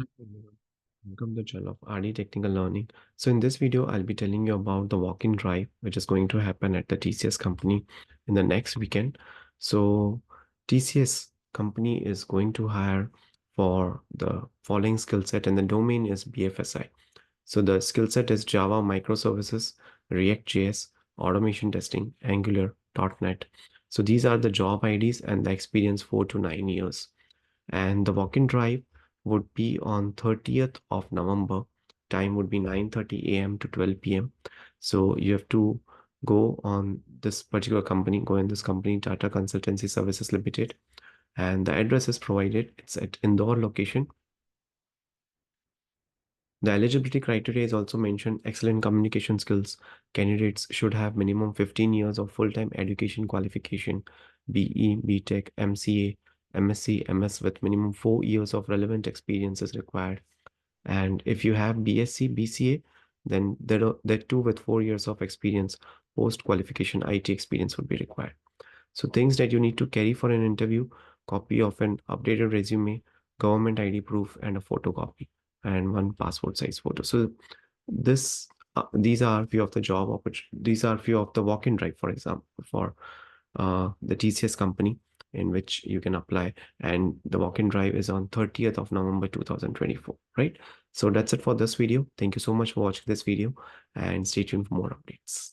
Hi everyone. Welcome to Channel of RD Technical Learning. So in this video, I'll be telling you about the walk-in drive, which is going to happen at the TCS company in the next weekend. So TCS company is going to hire for the following skill set, and the domain is BFSI. So the skill set is Java microservices, React.js, automation testing, Angular, .NET. So these are the job IDs and the experience 4 to 9 years, and the walk-in drive would be on 30th of November. Time would be 9:30 a.m. to 12 p.m. So you have to go on this particular company, go in this company, Tata Consultancy Services Limited, and the address is provided. It's at Indore location. The eligibility criteria is also mentioned: excellent communication skills. Candidates should have minimum 15 years of full-time education qualification, BE, BTech, MCA, MSc, MS with minimum 4 years of relevant experience is required. And if you have BSc, BCA, then that too with 4 years of experience, post-qualification IT experience would be required. So things that you need to carry for an interview: copy of an updated resume, government ID proof, and a photocopy, and one passport size photo. So these are few of the job opportunities. These are few of the walk-in drive, for example, for the TCS company in which you can apply. And the walk-in drive is on 30th of November 2024, right? So that's it for this video. Thank you so much for watching this video, and stay tuned for more updates.